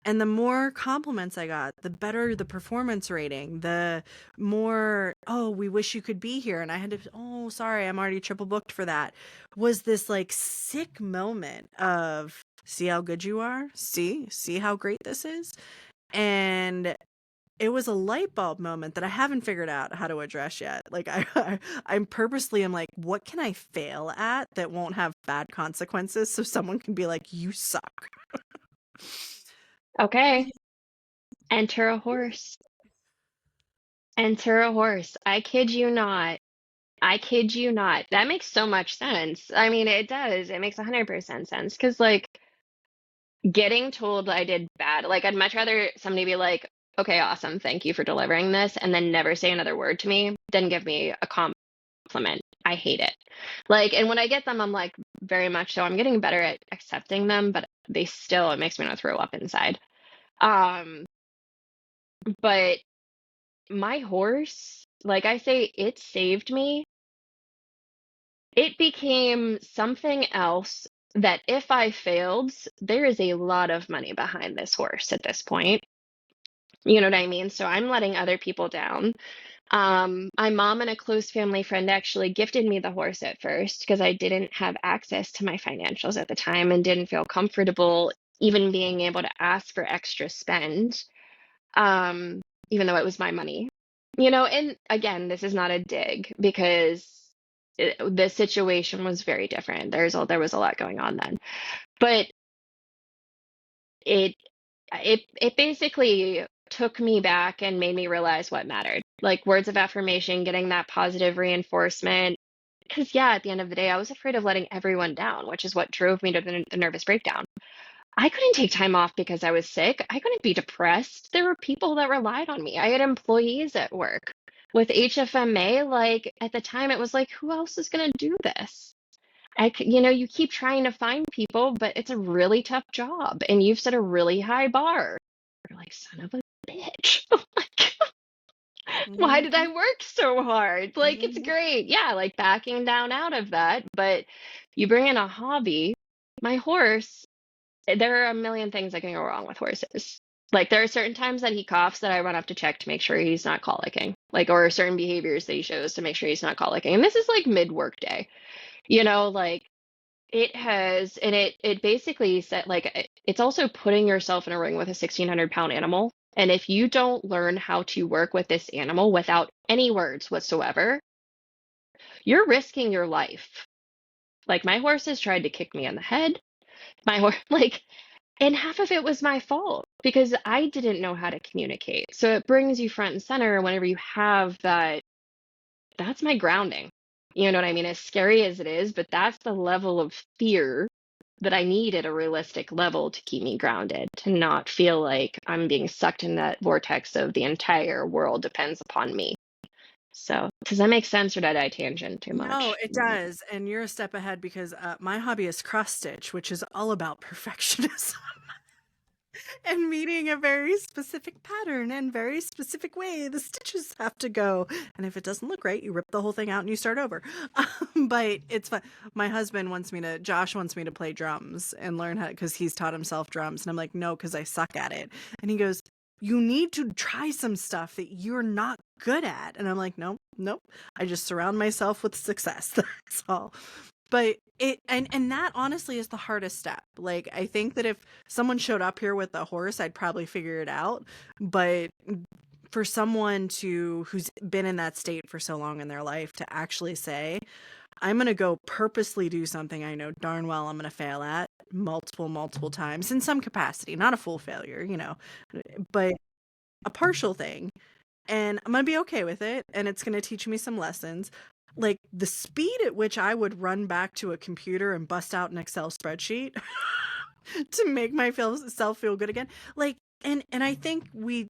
And the more compliments I got, the better the performance rating, the more, oh, we wish you could be here. And I had to, oh, sorry, I'm already triple booked for that. Was this like sick moment of, see how good you are? See how great this is? And it was a light bulb moment that I haven't figured out how to address yet. Like I'm purposely am like, what can I fail at that won't have bad consequences so someone can be like, you suck. Okay. Enter a horse. Enter a horse. I kid you not. I kid you not. That makes so much sense. I mean, it does. It makes 100% sense. Because, like, getting told I did bad, like, I'd much rather somebody be like, okay, awesome, thank you for delivering this, and then never say another word to me than give me a compliment. I hate it. Like, and when I get them, I'm like, very much so. I'm getting better at accepting them, but they still, it makes me want to throw up inside. Um, but my horse, like I say, it saved me. It became something else that if I failed, there is a lot of money behind this horse at this point. You know what I mean? So I'm letting other people down. My mom and a close family friend actually gifted me the horse at first because I didn't have access to my financials at the time and didn't feel comfortable even being able to ask for extra spend, um, even though it was my money. And again, this is not a dig because the situation was very different. There was a lot going on then, but it it basically took me back and made me realize what mattered. Like words of affirmation, getting that positive reinforcement. Because yeah, at the end of the day, I was afraid of letting everyone down, which is what drove me to the nervous breakdown. I couldn't take time off because I was sick. I couldn't be depressed. There were people that relied on me. I had employees at work. With HFMA, like at the time, it was like, who else is going to do this? You keep trying to find people, but it's a really tough job, and you've set a really high bar. You're like, son of a bitch. Like, why did I Mhm, work so hard? Like, it's mhm. great. Yeah, like backing down out of that, but you bring in a hobby. My horse, there are a million things that can go wrong with horses. Like there are certain times that he coughs that I run up to check to make sure he's not colicking. Like or certain behaviors that he shows to make sure he's not colicking. And this is like mid-work day. Like it has and it basically said like it's also putting yourself in a ring with a 1,600-pound animal. And if you don't learn how to work with this animal without any words whatsoever, you're risking your life. Like my horse has tried to kick me in the head. My horse like And half of it was my fault because I didn't know how to communicate. So it brings you front and center whenever you have that. That's my grounding. You know what I mean? As scary as it is, but that's the level of fear that I need at a realistic level to keep me grounded, to not feel like I'm being sucked in that vortex of the entire world depends upon me. So, does that make sense or did I tangent too No, much? it does, and you're a step ahead because, my hobby is cross stitch, which is all about perfectionism and meeting a very specific pattern and very specific way the stitches have to go, and if it doesn't look right, you rip the whole thing out and you start over. But it's fun. My husband Josh wants me to play drums and learn how because he's taught himself drums, and I'm like, "No, because I suck at it." And he goes, "You need to try some stuff that you're not good at." And I'm like, "Nope, nope. I just surround myself with success." That's all. But and that honestly is the hardest step. Like I think that if someone showed up here with a horse, I'd probably figure it out. But for someone who's been in that state for so long in their life to actually say, I'm going to go purposely do something I know darn well I'm going to fail at multiple times in some capacity, not a full failure, but a partial thing, and I'm gonna be okay with it, and it's gonna teach me some lessons. Like the speed at which I would run back to a computer and bust out an Excel spreadsheet to make myself feel good again. Like, and I think we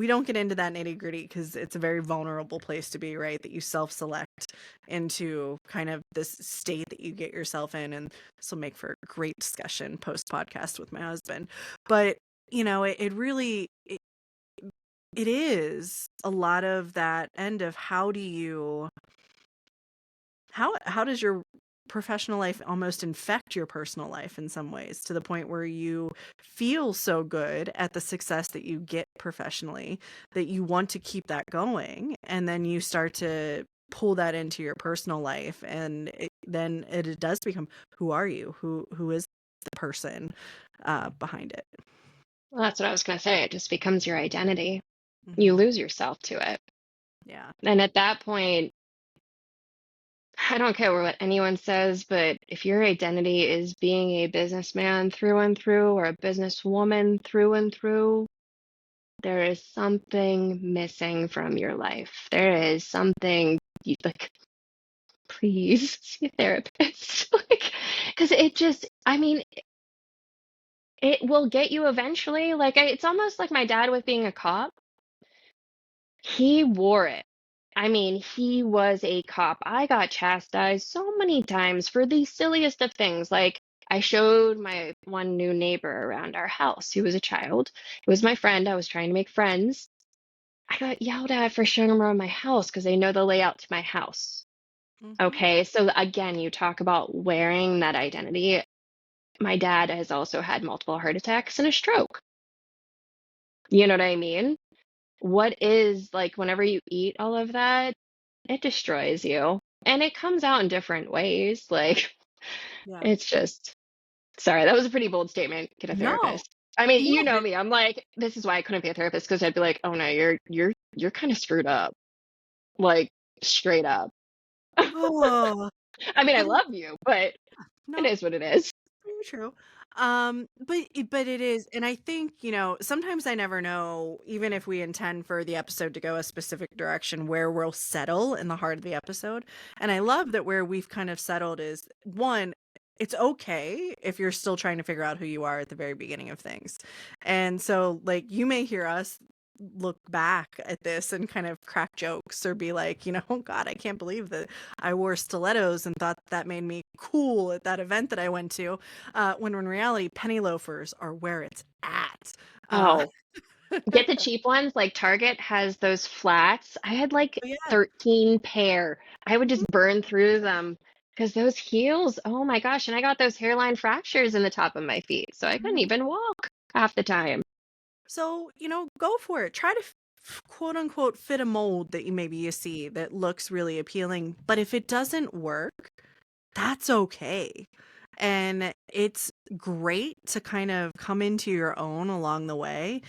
don't get into that nitty gritty because it's a very vulnerable place to be, right? That you self select into kind of this state that you get yourself in, and this will make for a great discussion post podcast with my husband. But it really it is a lot of that end of how does your professional life almost infect your personal life in some ways to the point where you feel so good at the success that you get professionally that you want to keep that going, and then you start to pull that into your personal life, and then it does become, who are you, who is the person behind it. Well, that's what I was going to say. It just becomes your identity. You Hmm. lose yourself to it. Yeah. And at that point, I don't care what anyone says, but if your identity is being a businessman through and through or a businesswoman through and through, there is something missing from your life. There is something like, please see a therapist. Like, because I mean, it will get you eventually. Like, it's almost like my dad with being a cop. He wore it. I mean, he was a cop. I got chastised so many times for the silliest of things. Like, I showed my one new neighbor around our house who was a child. It was my friend. I was trying to make friends. I got yelled at for showing them around my house because they know the layout to my house. Hmm. Okay, so again, you talk about wearing that identity. My dad has also had multiple heart attacks and a stroke. You know what I mean? What is like whenever you eat all of that, it destroys you. And it comes out in different ways. Like, Yeah. it's just, sorry, that was a pretty bold statement. Get a No. therapist. I mean, Yeah, you know but me. I'm like, this is why I couldn't be a therapist because I'd be like, oh no, you're kind of screwed up. Like, straight up. oh, I mean, I but love you, but it no, is what it is. very true. But it is, and I think, sometimes I never know, even if we intend for the episode to go a specific direction, where we'll settle in the heart of the episode. And I love that where we've kind of settled is one, it's okay if you're still trying to figure out who you are at the very beginning of things. And so, like, you may hear us look back at this and kind of crack jokes or be like, oh God, I can't believe that I wore stilettos and thought that made me cool at that event that I went to, when in reality, penny loafers are where it's at. Uh, Oh, get the cheap ones. Like Target has those flats. I had like yeah. 13 pair. I would just burn through them because those heels, oh my gosh. And I got those hairline fractures in the top of my feet. So I couldn't Mhm. even walk half the time. So, go for it. Try to quote unquote fit a mold that you see that looks really appealing. But if it doesn't work, that's okay. And it's great to kind of come into your own along the way,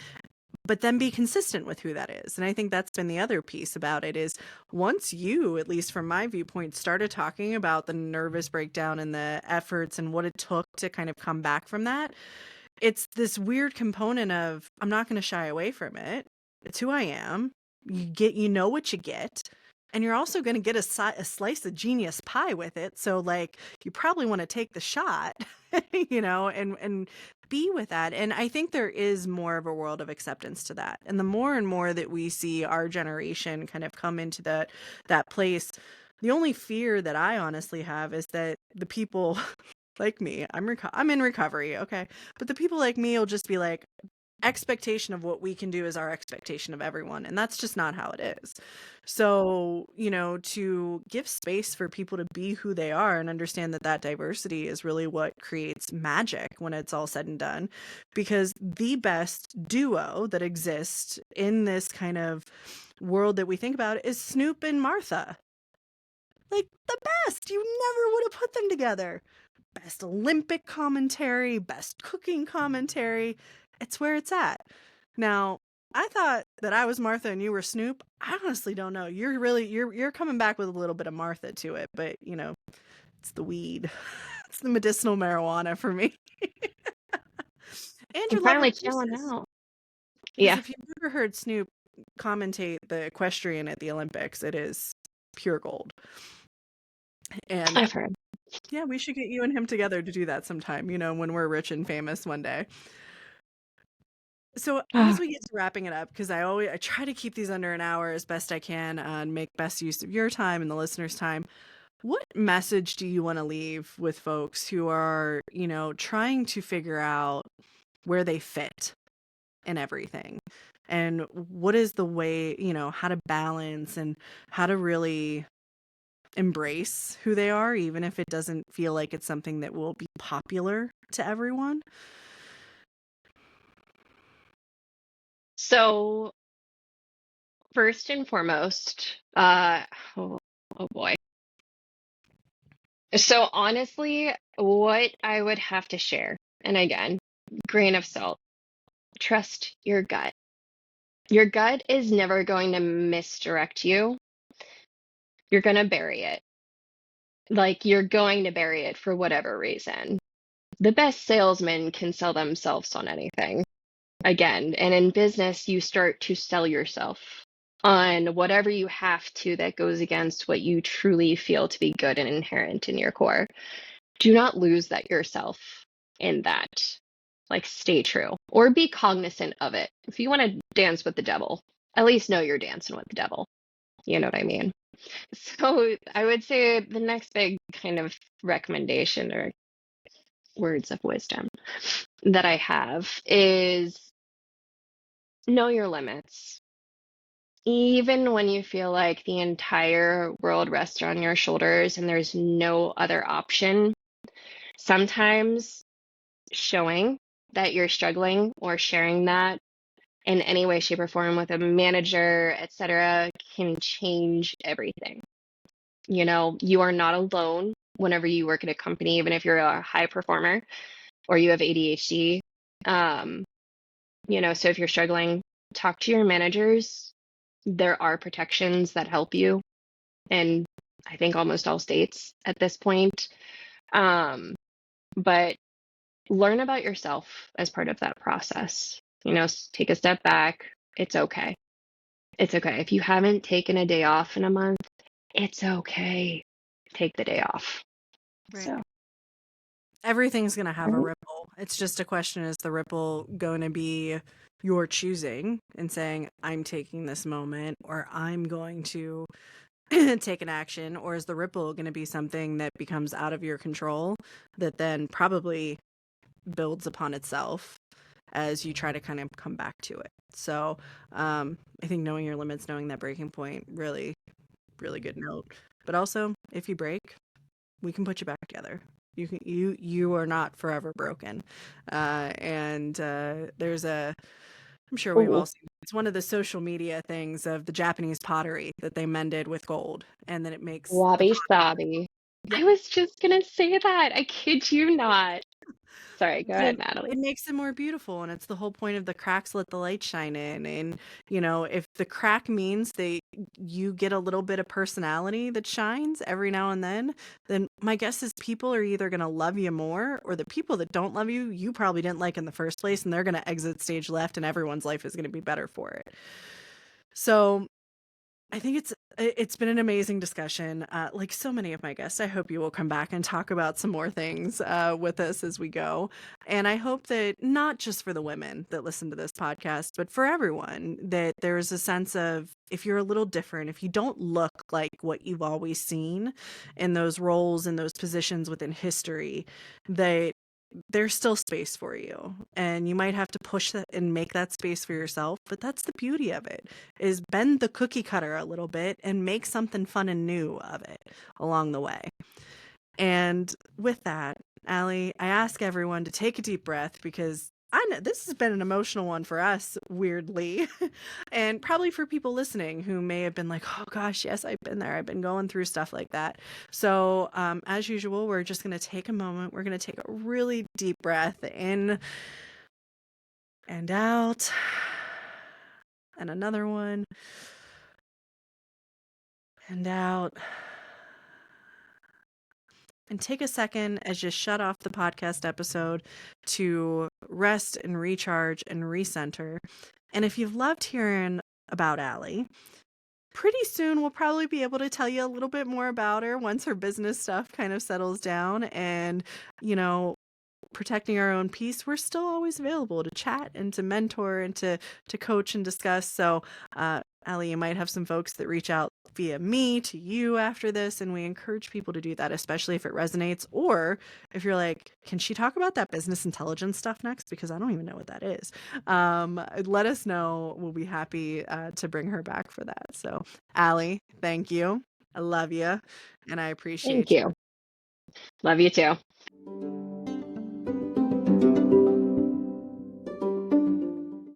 but then be consistent with who that is. And I think that's been the other piece about it is once you, at least from my viewpoint, started talking about the nervous breakdown and the efforts and what it took to kind of come back from that, it's this weird component of I'm not going to shy away from it. It's who I am. You know what you get. And you're also going to get a slice of genius pie with it. So like you probably want to take the shot, and be with that. And I think there is more of a world of acceptance to that. And the more and more that we see our generation kind of come into that place, the only fear that I honestly have is that the people like me, I'm in recovery, okay? But the people like me will just be like, expectation of what we can do is our expectation of everyone, and that's just not how it is. So, to give space for people to be who they are and understand that that diversity is really what creates magic when it's all said and done. Because the best duo that exists in this kind of world that we think about is Snoop and Martha. Like the best. You never would have put them together. Best Olympic commentary, best cooking commentary. It's where it's at. Now, I thought that I was Martha and you were Snoop. I honestly don't know. You're coming back with a little bit of Martha to it, but it's the weed. It's the medicinal marijuana for me. And I'm your love of finally chilling horses. out. Because Yeah, if you've ever heard Snoop commentate the equestrian at the Olympics, it is pure gold. And I've heard. yeah, we should get you and him together to do that sometime, when we're rich and famous one day. So as Ah, we get to wrapping it up, because I try to keep these under an hour as best I can, and make best use of your time and the listeners' time. What message do you want to leave with folks who are, trying to figure out where they fit in everything? And what is the way, how to balance and how to really embrace who they are, even if it doesn't feel like it's something that will be popular to everyone? so first and foremost, oh, oh boy. So honestly, what I would have to share, and again, grain of salt, trust your gut. Your gut is never going to misdirect you. You're going to bury it. Like you're going to bury it for whatever reason. The best salesman can sell themselves on anything. Again, and in business, you start to sell yourself on whatever you have to that goes against what you truly feel to be good and inherent in your core. Do not lose that yourself in that. Like, stay true or be cognizant of it. If you want to dance with the devil, at least know you're dancing with the devil. You know what I mean? So I would say the next big kind of recommendation or words of wisdom that I have is know your limits. Even when you feel like the entire world rests on your shoulders and there's no other option, sometimes showing that you're struggling or sharing that in any way, shape, or form with a manager, etc., can change everything. You know, you are not alone whenever you work at a company, even if you're a high performer or you have ADHD. Um, you know, so if you're struggling, talk to your managers. There are protections that help you in, I think, almost all states at this point. Um, but learn about yourself as part of that process. You know, take a step back. It's okay. It's okay. If you haven't taken a day off in a month, it's okay. Take the day off. Right. So, Everything's going to have a right. ripple. It's just a question, is the ripple going to be your choosing and saying, I'm taking this moment, or I'm going to take an action, or is the ripple going to be something that becomes out of your control that then probably builds upon itself as you try to kind of come back to it? So I think knowing your limits, knowing that breaking point, really, really good note. But also, if you break, we can put you back together. You are not forever broken. And there's a, I'm sure we've Ooh, all seen, it's one of the social media things of the Japanese pottery that they mended with gold, and then it makes the wabi pot. sabi. Yeah, I was just gonna say that. I kid you not. Sorry, go but ahead, Natalie. it makes it more beautiful, and it's the whole point of the cracks let the light shine in. And if the crack means that you get a little bit of personality that shines every now and then my guess is people are either going to love you more, or the people that don't love you, you probably didn't like in the first place, and they're going to exit stage left, and everyone's life is going to be better for it. So I think it's been an amazing discussion. Like so many of my guests, I hope you will come back and talk about some more things with us as we go. And I hope that not just for the women that listen to this podcast, but for everyone, that there's a sense of, if you're a little different, if you don't look like what you've always seen in those roles, in those positions within history, that there's still space for you, and you might have to push that and make that space for yourself. But that's the beauty of it, is bend the cookie cutter a little bit and make something fun and new of it along the way. And with that, Allie, I ask everyone to take a deep breath, because I know this has been an emotional one for us, weirdly, and probably for people listening who may have been like, oh gosh, yes, I've been there. I've been going through stuff like that. So, as usual, we're just going to take a moment. We're going to take a really deep breath in and out, and another one, and out. And take a second as you shut off the podcast episode to rest and recharge and recenter. And if you've loved hearing about Allie, pretty soon we'll probably be able to tell you a little bit more about her once her business stuff kind of settles down. And, you know, protecting our own peace, we're still always available to chat and to mentor and to coach and discuss. So, Allie, you might have some folks that reach out via me to you after this, and we encourage people to do that, especially if it resonates, or if you're like, can she talk about that business intelligence stuff next? Because I don't even know what that is. Let us know. We'll be happy to bring her back for that. So, Allie, thank you. I love you, and I Thank appreciate you. you. Love you too.